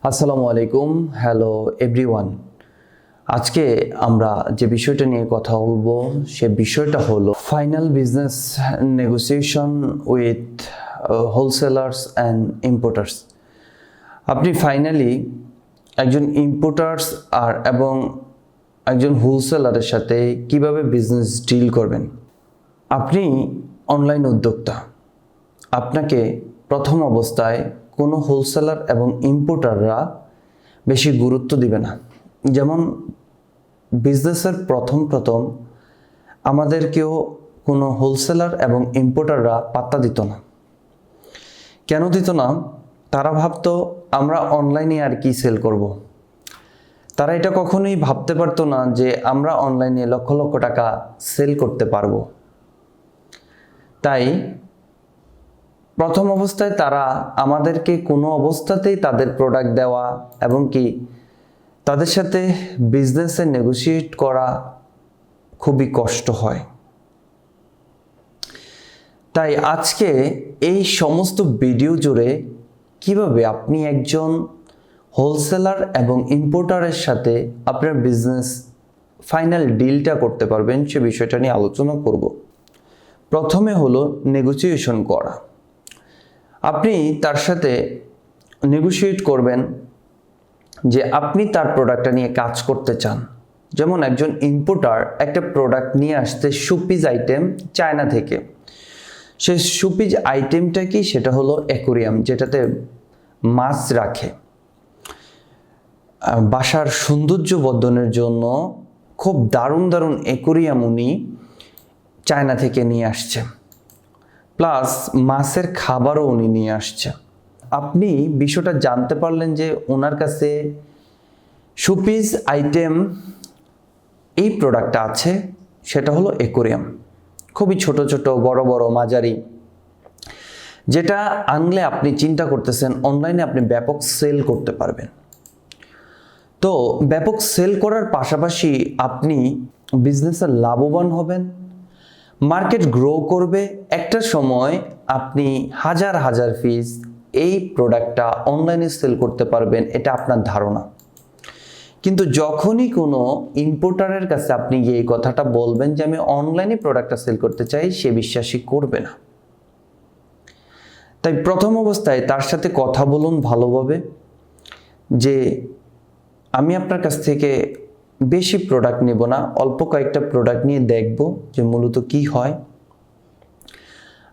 আসসালামু আলাইকুম, hello everyone. আজকে আমরা যে বিষয়টা নিয়ে কথা বলবো সে বিষয়টা হলো final business negotiation with wholesalers and importers. আপনি ফাইনালি একজন ইম্পোর্টার্স এবং একজন হোলসেলারের সাথে কিভাবে বিজনেস ডিল করবেন। আপনি অনলাইন উদ্যোক্তা, আপনাকে প্রথম অবস্থায় কোনো হোলসেলার এবং ইম্পোর্টাররা বেশি গুরুত্ব দিবে না। যেমন বিজনেসের প্রথম আমাদেরকেও কোনো হোলসেলার এবং ইম্পোর্টাররা পাত্তা দিত না। কেন দিত না? তারা ভাবতো আমরা অনলাইনে আর কি সেল করব। তারা এটা কখনোই ভাবতে পারতো না যে আমরা অনলাইনে লক্ষ লক্ষ টাকা সেল করতে পারবো। তাই প্রথম অবস্থায় তারা আমাদেরকে কোনো অবস্থাতেই তাদের প্রোডাক্ট দেওয়া এবং কি তাদের সাথে বিজনেসে নেগোশিয়েট করা খুবই কষ্ট হয়। তাই আজকে এই সমস্ত ভিডিও জুড়ে কিভাবে আপনি একজন হোলসেলার এবং ইম্পোর্টারের সাথে আপনার বিজনেস ফাইনাল ডিলটা করতে পারবেন সে বিষয়টা নিয়ে আলোচনা করব। প্রথমে হলো নেগোসিয়েশন করা। আপনি তার সাথে নেগোশিয়েট করবেন যে আপনি তার প্রোডাক্টটা নিয়ে কাজ করতে চান। যেমন একজন ইম্পোর্টার একটা প্রোডাক্ট নিয়ে আসতে শোপিস আইটেম চায়না থেকে। সেই শোপিস আইটেমটা কি? সেটা হলো অ্যাকোরিয়াম, যেটাতে মাছ রাখে। বাসার সৌন্দর্য বর্ধনের জন্য খুব দারুণ অ্যাকোরিয়াম উনি চায়না থেকে নিয়ে আসছে, প্লাস মাছের খাবারও উনি নিয়ে আসছে। আপনি বিষয়টা জানতে পারলেন যে ওনার কাছে শোপিস আইটেম এই প্রোডাক্টটা আছে, সেটা হলো অ্যাকোরিয়াম। খুবই ছোট বড় মাঝারি, যেটা আনলে আপনি চিন্তা করতেছেন অনলাইনে আপনি ব্যাপক সেল করতে পারবেন। তো ব্যাপক সেল করার পাশাপাশি আপনি বিজনেসে লাভবান হবেন, মার্কেট গ্রো করবে। একটা সময় আপনি হাজার পিস এই প্রোডাক্টটা অনলাইনে সেল করতে পারবেন, এটা আপনার ধারণা। কিন্তু যখনই কোনো ইম্পোর্টারের কাছে আপনি গিয়ে এই কথাটা বলবেন যে আমি অনলাইনে প্রোডাক্টটা সেল করতে চাই, সে বিশ্বাসই করবে না। তাই প্রথম অবস্থায় তার সাথে কথা বলুন ভালোভাবে যে আমি আপনার কাছ থেকে বেশি প্রোডাক্ট নেব না, অল্প কয়েকটা প্রোডাক্ট নিয়ে দেখব যে মূলত কি হয়।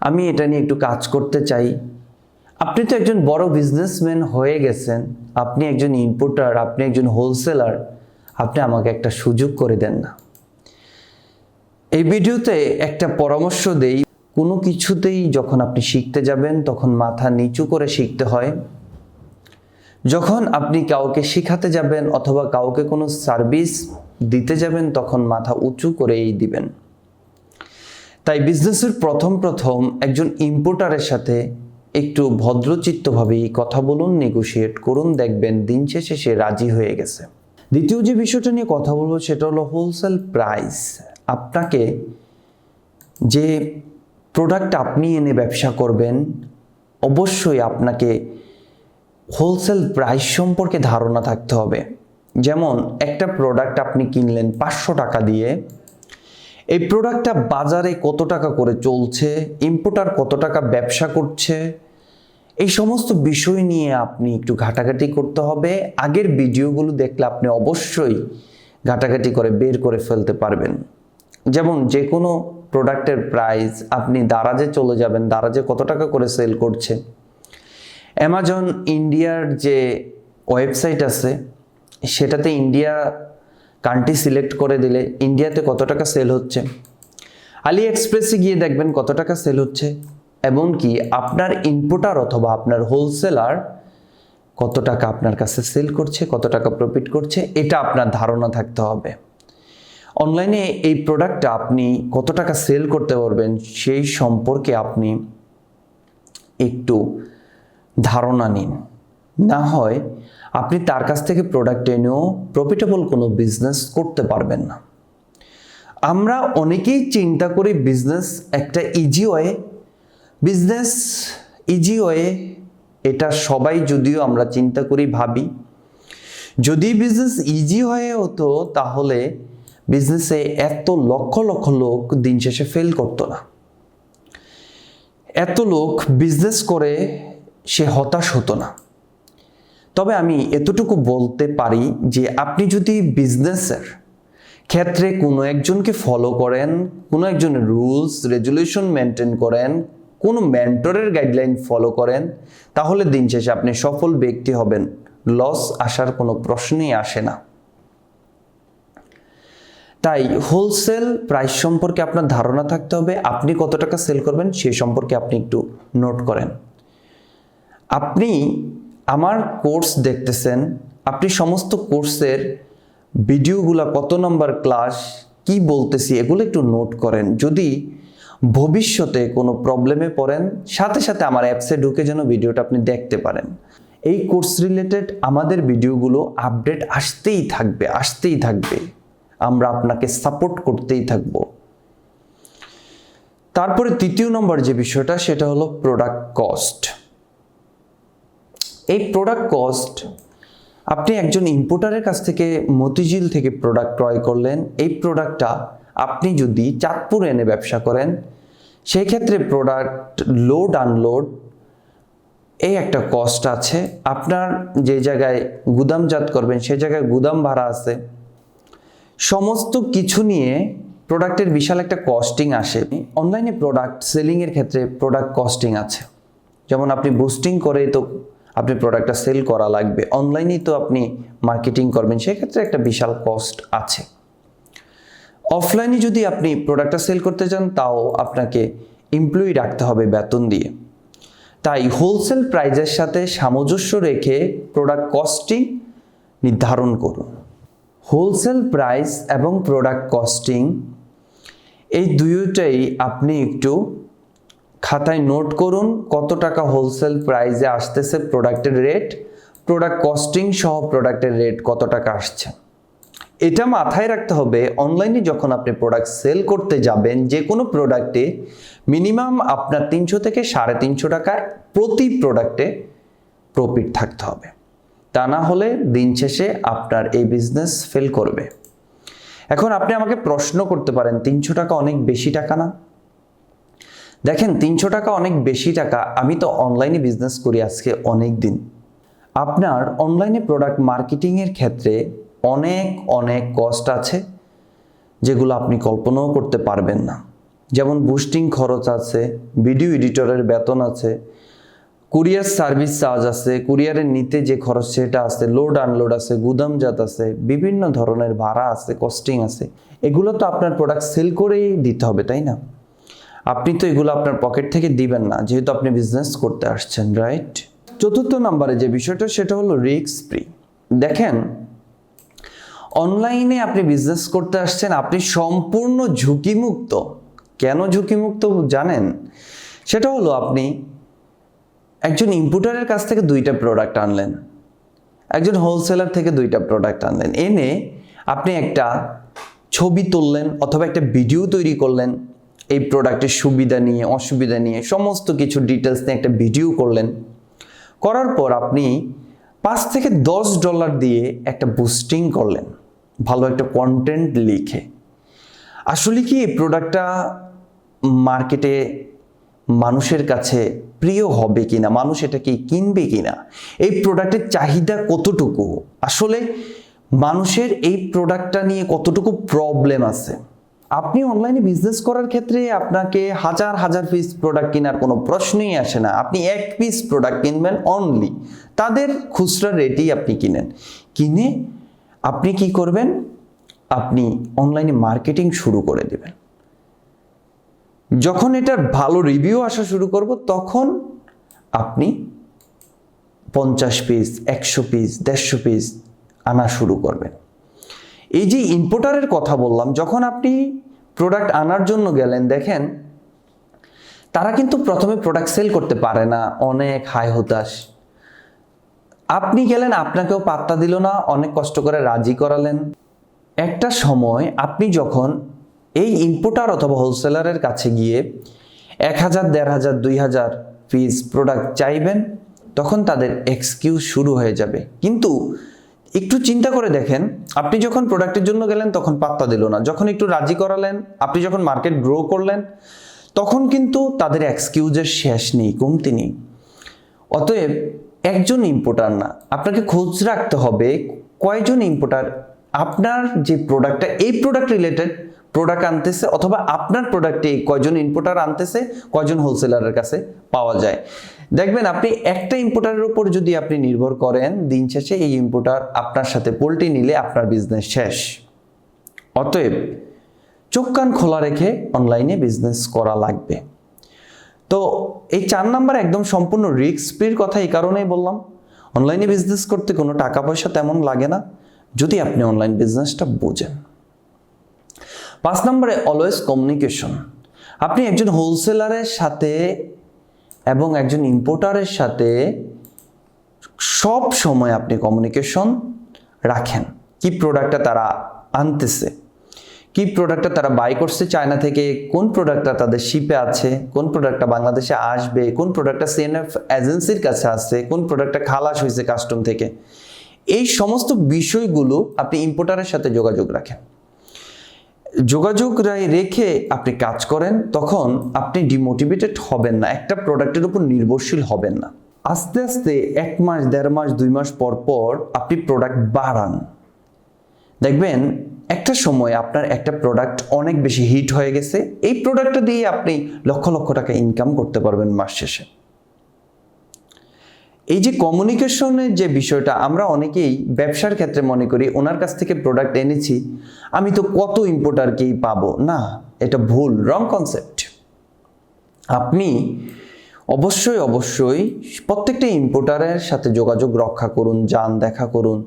আমি এটা নিয়ে একটু কাজ করতে চাই। আপনি তো একজন বড় বিজনেসম্যান হয়ে গেছেন, আপনি একজন ইম্পোর্টার, আপনি একজন হোলসেলার, আপনি আমাকে একটা সুযোগ করে দেন না। এই ভিডিওতে একটা পরামর্শ দেই, কোনো কিছুতেই যখন আপনি শিখতে যাবেন তখন মাথা নিচু করে শিখতে হয়। যখন আপনি কাউকে শেখাতে যাবেন অথবা কাউকে কোনো সার্ভিস দিতে যাবেন তখন মাথা উঁচু করেই দিবেন। তাই বিজনেসের প্রথম একজন ইম্পোর্টারের সাথে একটু ভদ্রচিত্তভাবেই কথা বলুন, নেগোশিয়েট করুন, দেখবেন দিন শেষে সে রাজি হয়ে গেছে। দ্বিতীয় যে বিষয়টা নিয়ে কথা বলবো সেটা হলো হোলসেল প্রাইস। আপনাকে যে প্রোডাক্ট আপনি এনে ব্যবসা করবেন, অবশ্যই আপনাকে হোলসেল প্রাইস সম্পর্কে ধারণা থাকতে হবে। যেমন একটা প্রোডাক্ট আপনি কিনলেন 500 টাকা দিয়ে, এই প্রোডাক্টটা বাজারে কত টাকা করে চলছে, ইম্পোর্টার কত টাকা ব্যবসা করছে, এই সমস্ত বিষয় নিয়ে আপনি একটু ঘাটাঘাটি করতে হবে। আগের ভিডিওগুলো দেখলে আপনি অবশ্যই ঘাটাঘাটি করে বের করে ফেলতে পারবেন। যেমন যে কোনো প্রোডাক্টের প্রাইস আপনি দারাজে চলে যাবেন, দারাজে কত টাকা করে সেল করছে। অ্যামাজন ইন্ডিয়ার যে ওয়েবসাইট আছে সেটাতে ইন্ডিয়া কান্ট্রি সিলেক্ট করে দিলে ইন্ডিয়াতে কত টাকা সেল হচ্ছে, আলি এক্সপ্রেসে গিয়ে দেখবেন কত টাকা সেল হচ্ছে, এবং কি আপনার ইম্পোর্টার অথবা আপনার হোলসেলার কত টাকা আপনার কাছে সেল করছে, কত টাকা প্রফিট করছে, এটা আপনার ধারণা থাকতে হবে। অনলাইনে এই প্রোডাক্টটা আপনি কত টাকা সেল করতে পারবেন সেই সম্পর্কে আপনি একটু ধারণা নিন। না হয় আপনি তার কাছ থেকে প্রোডাক্ট এনেও প্রফিটেবল কোনো বিজনেস করতে পারবেন না। আমরা অনেকেই চিন্তা করি বিজনেস একটা ইজি ওয়ে, এটা সবাই যদিও আমরা চিন্তা করি, ভাবি, যদি বিজনেস ইজি হয়ে হতো তাহলে বিজনেসে এত লক্ষ লক্ষ লোক দিন শেষে ফেল করতো না। এত লোক বিজনেস করে সে হতাশ হতো না। তবে আমি এতটুকু বলতে পারি যে আপনি যদি বিজনেসের ক্ষেত্রে কোনো একজনকে ফলো করেন, কোনো একজনের রুলস রেগুলেশন মেনটেন করেন, কোনো মেন্টরের গাইডলাইন ফলো করেন, তাহলে দিন শেষে আপনি সফল ব্যক্তি হবেন। লস আসার কোনো প্রশ্নই আসে না। তাই হোলসেল প্রাইস সম্পর্কে আপনার ধারণা থাকতে হবে। আপনি কত টাকা সেল করবেন সেই সম্পর্কে আপনি একটু নোট করেন। আপনি আমার কোর্স দেখতেছেন, আপনি সমস্ত কোর্সের ভিডিওগুলো, কত নম্বর ক্লাস, কি বলতেছি, এগুলো একটু নোট করেন। যদি ভবিষ্যতে কোনো প্রবলেমে পড়েন, সাথে সাথে আমার অ্যাপসে ঢুকে যেন ভিডিওটা আপনি দেখতে পারেন। এই কোর্স রিলেটেড আমাদের ভিডিওগুলো আপডেট আসতেই থাকবে। আমরা আপনাকে সাপোর্ট করতেই থাকব। তারপরে তৃতীয় নম্বর যে বিষয়টা, সেটা হলো প্রোডাক্ট কস্ট। এই প্রোডাক্ট কস্ট, আপনি একজন ইম্পোর্টারের কাছ থেকে মতিঝিল থেকে প্রোডাক্ট ক্রয় করলেন। এই প্রোডাক্টটা আপনি যদি চাঁদপুর এনে ব্যবসা করেন, সেই ক্ষেত্রে প্রোডাক্ট লোড আনলোড এই একটা কস্ট আছে। আপনার যে জায়গায় গুদামজাত করবেন সেই জায়গায় গুদাম ভাড়া আছে। সমস্ত কিছু নিয়ে প্রোডাক্টের বিশাল একটা কস্টিং আসে। অনলাইনে প্রোডাক্ট সেলিংয়ের ক্ষেত্রে প্রোডাক্ট কস্টিং আছে। যেমন আপনি বুস্টিং করে তো আপনি প্রোডাক্টটা সেল করা লাগবে, অনলাইনেই তো আপনি মার্কেটিং করবেন, সেক্ষেত্রে একটা বিশাল কস্ট আছে। অফলাইনে যদি আপনি প্রোডাক্টটা সেল করতে চান, তাও আপনাকে এমপ্লয়ি রাখতে হবে বেতন দিয়ে। তাই হোলসেল প্রাইজের সাথে সামঞ্জস্য রেখে প্রোডাক্ট কস্টিং নির্ধারণ করুন। হোলসেল প্রাইস এবং প্রোডাক্ট কস্টিং এই দুইটাই আপনি একটু খাতায় নোট করুন। কত টাকা হোলসেল প্রাইসে আসতেছে প্রোডাক্টের রেট, প্রোডাক্ট কস্টিং সহ প্রোডাক্টের রেট কত টাকা আসছে। এটা মাথায় রাখতে হবে। অনলাইনে যখন আপনি প্রোডাক্ট সেল করতে যাবেন, যে কোনো প্রোডাক্টে মিনিমাম আপনার 300 থেকে 350 টাকা প্রতি প্রোডাক্টে প্রফিট থাকতে হবে। তা না হলে দিন শেষে আপনার এই বিজনেস ফেল করবে। এখন আপনি আমাকে প্রশ্ন করতে পারেন, 300 টাকা অনেক বেশি টাকা না? দেখেন, 300 টাকা অনেক বেশি টাকা। আমি তো অনলাইনে বিজনেস করি আজকে অনেক দিন। আপনার অনলাইনে প্রোডাক্ট মার্কেটিংয়ের ক্ষেত্রে অনেক কস্ট আছে, যেগুলো আপনি কল্পনাও করতে পারবেন না। যেমন বুস্টিং খরচ আছে, ভিডিও এডিটরের বেতন আছে, কুরিয়ার সার্ভিস চার্জ আছে, কুরিয়ারের নিতে যে খরচ সেটা আছে, লোড আনলোড আছে, গুদামজাত আছে, বিভিন্ন ধরনের ভাড়া আছে, কস্টিং আছে। এগুলো তো আপনার প্রোডাক্ট সেল করেই দিতে হবে, তাই না? আপনি তো এগুলো আপনার পকেট থেকে দিবেন না, যেহেতু আপনি বিজনেস করতে আসছেন, রাইট? চতুর্থ নম্বরে যে বিষয়টা, সেটা হলো রিস্ক ফ্রি। দেখেন, অনলাইনে আপনি বিজনেস করতে আসছেন, আপনি সম্পূর্ণ ঝুঁকিমুক্ত। কেন ঝুঁকিমুক্ত জানেন? সেটা হলো আপনি একজন ইম্পোর্টারের কাছ থেকে 2টা প্রোডাক্ট আনলেন, একজন হোলসেলার থেকে 2টা প্রোডাক্ট আনলেন, এনে আপনি একটা ছবি তুললেন অথবা একটা ভিডিও তৈরি করলেন। এই প্রোডাক্টের সুবিধা নিয়ে অসুবিধা নিয়ে সমস্ত কিছু ডিটেলস নিয়ে একটা ভিডিও করলেন। করার পর আপনি $5 থেকে $10 দিয়ে একটা বুস্টিং করলেন, ভালো একটা কন্টেন্ট লিখে। আসলে কি এই প্রোডাক্টটা মার্কেটে মানুষের কাছে প্রিয় হবে কিনা, মানুষ এটাকে কিনবে কিনা, এই প্রোডাক্টের চাহিদা কতটুকু, আসলে মানুষের এই প্রোডাক্টটা নিয়ে কতটুকু প্রবলেম আছে। আপনি অনলাইনে বিজনেস করার ক্ষেত্রে আপনাকে হাজার পিস প্রোডাক্ট কেনার কোনো প্রশ্নই আসে না। আপনি 1 পিস প্রোডাক্ট কিনবেন অনলি, তাদের খুচরা রেটেই আপনি কিনে আপনি কি করবেন? আপনি অনলাইনে মার্কেটিং শুরু করে দেবেন। যখন এটার ভালো রিভিউ আসা শুরু করব, তখন আপনি 50 পিস, 100 পিস, 150 পিস আনা শুরু করবেন। এই যে ইম্পোর্টারের কথা বললাম, যখন আপনি প্রোডাক্ট আনার জন্য গেলেন, দেখেন তারা কিন্তু প্রথমে প্রোডাক্ট সেল করতে পারে না, অনেক হাই হতাশ। আপনি গেলেন, আপনাকেও পাত্তা দিল না, অনেক কষ্ট করে রাজি করালেন। একটা সময় আপনি যখন এই ইম্পোর্টার অথবা হোলসেলারের কাছে গিয়ে 1000, 1500, 2000 পিস প্রোডাক্ট চাইবেন, তখন তাদের এক্সকিউজ শুরু হয়ে যাবে। কিন্তু একটু চিন্তা করে দেখেন, আপনি যখন প্রোডাক্টের জন্য গেলেন তখন পাত্তা দিল না, যখন একটু রাজি করালেন, আপনি যখন মার্কেট গ্রো করলেন, তখন কিন্তু তাদের এক্সকিউজের শেষ নেই, কমতি নেই। অতএব একজন ইম্পোর্টার না, আপনাকে খোঁজ রাখতে হবে কয়জন ইম্পোর্টার আপনার যে প্রোডাক্টটা, এই প্রোডাক্ট রিলেটেড প্রোডাক্ট আনতেছে, অথবা আপনার প্রোডাক্টে কয়জন ইম্পোর্টার আনতেছে, কয়জন হোলসেলারের কাছে পাওয়া যায়। দেখবেন আপনি একটা ইম্পোর্টারের উপর যদি আপনি নির্ভর করেন, দিন শেষে এই ইম্পোর্টার আপনার সাথে পোল্টি নিলে আপনার বিজনেস শেষ। অতএব চোখ কান খোলা রেখে অনলাইনে বিজনেস করা লাগবে। তো এই 4 নাম্বার একদম সম্পূর্ণ রিস্ক ফ্রির কথা এই কারণেই বললাম, অনলাইনে বিজনেস করতে কোনো টাকা পয়সা তেমন লাগে না যদি আপনি অনলাইন বিজনেসটা বোঝেন। 5 নম্বরে অলওয়েজ কমিউনিকেশন। আপনি একজন হোলসেলারের সাথে এবং একজন ইম্পোর্টারের সাথে সব সময় আপনি কমিউনিকেশন রাখেন। কি প্রোডাক্টটা তারা আনতেছে, কি প্রোডাক্টটা তারা বাই করছে চায়না থেকে, কোন প্রোডাক্টটা তাদের শিপে আছে, কোন প্রোডাক্টটা বাংলাদেশে আসবে, কোন প্রোডাক্টটা সিএনএফ এজেন্সির কাছে আছে, কোন প্রোডাক্টটা খালাস হয়েছে কাস্টম থেকে। এই সমস্ত বিষয়গুলো আপনি ইম্পোর্টারের সাথে যোগাযোগ রাখেন। যোগাযোগ রেখে আপনি কাজ করেন, তখন আপনি ডিমোটিভেটেড হবেন না, একটা প্রোডাক্টের উপর নির্ভরশীল হবেন না। আস্তে আস্তে 1 মাস, 1.5 মাস, 2 মাস পর পর আপনি প্রোডাক্ট বাড়ান, দেখবেন একটা সময় আপনার একটা প্রোডাক্ট অনেক বেশি হিট হয়ে গেছে, এই প্রোডাক্টটা দিয়ে আপনি লক্ষ লক্ষ টাকা ইনকাম করতে পারবেন মাস শেষে। এই যে কমিউনিকেশনের যে বিষয়টা, আমরা অনেকেই ব্যবসার ক্ষেত্রে মনে করি ওনার কাছ থেকে প্রোডাক্ট এনেছি, আমি তো কত ইম্পোর্টারকেই পাবো। না, এটা ভুল, রং কনসেপ্ট। আপনি অবশ্যই প্রত্যেকটা ইম্পোর্টারের সাথে যোগাযোগ রক্ষা করুন, যান, দেখা করুন,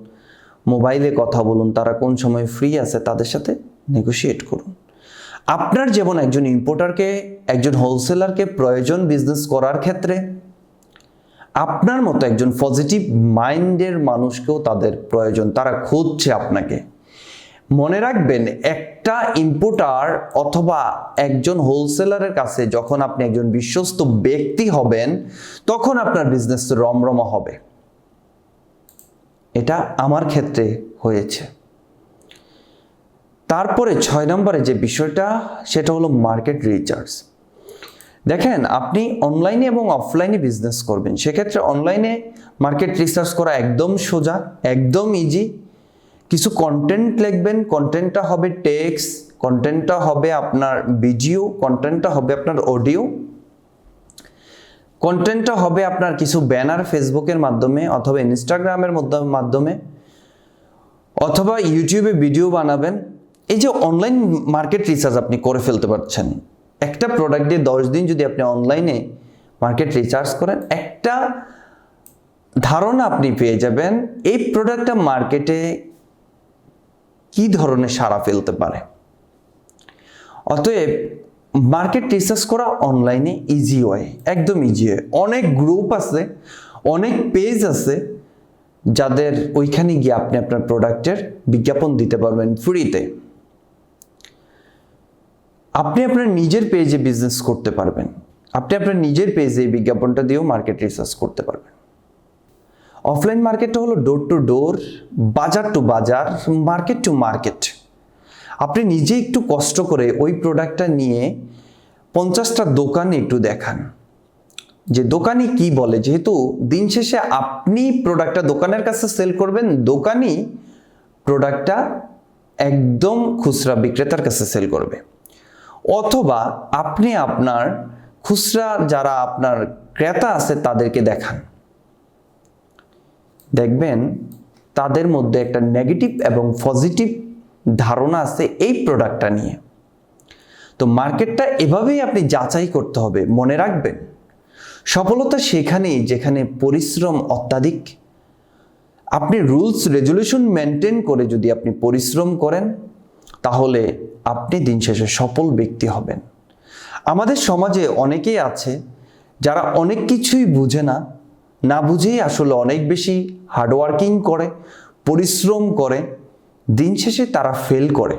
মোবাইলে কথা বলুন, তারা কোন সময় ফ্রি আছে তাদের সাথে নেগোশিয়েট করুন। আপনার যেমন একজন ইম্পোর্টারকে, একজন হোলসেলারকে প্রয়োজন বিজনেস করার ক্ষেত্রে, আপনার মতো একজন পজিটিভ মাইন্ডের মানুষকেও তাদের প্রয়োজন, তারা খুঁজছে আপনাকে। মনে রাখবেন, একটা ইম্পোর্টার অথবা একজন হোলসেলারের কাছে যখন আপনি একজন বিশ্বস্ত ব্যক্তি হবেন, তখন আপনার বিজনেস রমরমা হবে। এটা আমার ক্ষেত্রে হয়েছে। তারপরে 6 নম্বরে যে বিষয়টা, সেটা হলো মার্কেট রিসার্চ। দেখেন, আপনি অনলাইনে এবং অফলাইনে বিজনেস করবেন, সেক্ষেত্রে অনলাইনে মার্কেট রিসার্চ করা একদম সোজা, একদম ইজি। কিছু কন্টেন্ট লিখবেন, কন্টেন্টটা হবে টেক্সট, কন্টেন্টটা হবে আপনার ভিডিও, কন্টেন্টটা হবে আপনার অডিও, কন্টেন্টটা হবে আপনার কিছু ব্যানার ফেসবুকের মাধ্যমে অথবা ইনস্টাগ্রামের মাধ্যমে, অথবা ইউটিউবে ভিডিও বানাবেন। এই যে অনলাইন মার্কেট রিসার্চ আপনি করে ফেলতে পারছেন, একটা প্রোডাক্ট দিয়ে 10 দিন যদি আপনি অনলাইনে মার্কেট রিসার্চ করেন, একটা ধারণা আপনি পেয়ে যাবেন এই প্রোডাক্টটা মার্কেটে কি ধরনের সাড়া ফেলতে পারে। অতএব মার্কেট রিসার্চ করা অনলাইনে ইজি হয়, একদম ইজি হয়। অনেক গ্রুপ আছে, অনেক পেজ আছে, যাদের ওইখানে গিয়ে আপনি আপনার প্রোডাক্টের বিজ্ঞাপন দিতে পারবেন ফ্রিতে। আপনি আপনার নিজের পেজে বিজনেস করতে পারবেন, আপনি আপনার নিজের পেজে এই বিজ্ঞাপনটা দিয়েও মার্কেট রিসার্চ করতে পারবেন। অফলাইন মার্কেটটা হলো ডোর টু ডোর, বাজার টু বাজার, মার্কেট টু মার্কেট। আপনি নিজে একটু কষ্ট করে ওই প্রোডাক্টটা নিয়ে 50টা দোকানে একটু দেখান যে দোকানি কি বলে। যেহেতু দিন শেষে আপনি প্রোডাক্টটা দোকানের কাছে সেল করবেন, দোকানি প্রোডাক্টটা একদম খুচরা বিক্রেতার কাছে সেল করবে। অথবা আপনি আপনার খুচরা যারা আপনার ক্রেতা আছে তাদেরকে দেখান, দেখবেন তাদের মধ্যে একটা নেগেটিভ এবং পজিটিভ ধারণা আছে এই প্রোডাক্টটা নিয়ে। তো মার্কেটটা এভাবেই আপনি যাচাই করতে হবে। মনে রাখবেন, সফলতা সেখানেই যেখানে পরিশ্রম অত্যাধিক। আপনি রুলস রেজুলেশন মেনটেন করে যদি আপনি পরিশ্রম করেন, তাহলে আপনি দিন শেষে সফল ব্যক্তি হবেন। আমাদের সমাজে অনেকেই আছে যারা অনেক কিছুই বুঝে না, না বুঝেই আসলে অনেক বেশি হার্ডওয়ার্কিং করে, পরিশ্রম করে, দিন শেষে তারা ফেল করে।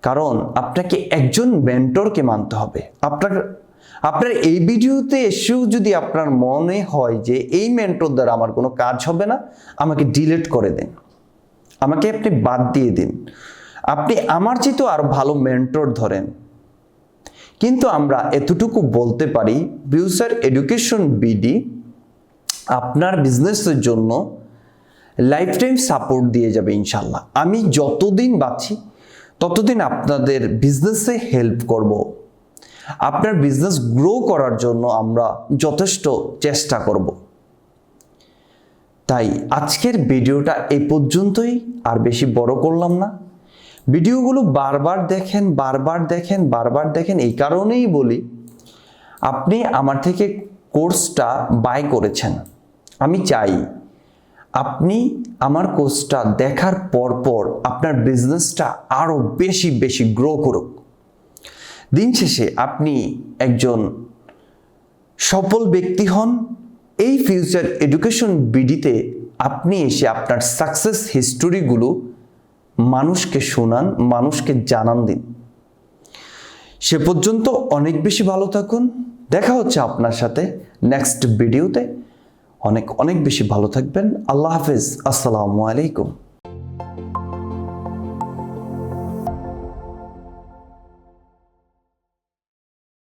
কারণ আপনাকে একজন মেন্টরকে মানতে হবে। আপনার আপনার এই ভিডিওতে এসেও যদি আপনার মনে হয় যে এই মেন্টর দ্বারা আমার কোনো কাজ হবে না, আমাকে ডিলিট করে দিন, আমাকে আপনি বাদ দিয়ে দিন, আপনি আমার চেয়েও আরো ভালো মেন্টর ধরেন। কিন্তু আমরা এতটুকু বলতে পারি, ফিউচার এডুকেশন বিডি আপনার বিজনেসের জন্য লাইফ টাইম সাপোর্ট দিয়ে যাবে ইনশাল্লাহ। আমি যতদিন বাঁচি ততদিন আপনাদের বিজনেসে হেল্প করব। আপনার বিজনেস গ্রো করার জন্য আমরা যথেষ্ট চেষ্টা করব। তাই আজকের ভিডিওটা এই পর্যন্তই, আর বেশি বড় করলাম না। ভিডিওগুলো বারবার দেখেন এই কারণেই বলি, আপনি আমার থেকে কোর্সটা বাই করেছেন, আমি চাই আপনি আমার কোর্সটা দেখার পর আপনার বিজনেসটা আরো বেশি গ্রো করুক। দিন শেষে আপনি একজন সফল ব্যক্তি হন। এই ফিউচার এডুকেশন বিডিতে আপনি এসে আপনার সাকসেস হিস্টোরিগুলো মানুষকে শোনান, মানুষকে জানান দিন। সে পর্যন্ত অনেক বেশি ভালো থাকুন। দেখা হচ্ছে আপনার সাথে নেক্সট ভিডিওতে। অনেক বেশি ভালো থাকবেন। আল্লাহ হাফেজ। আসসালামু আলাইকুম।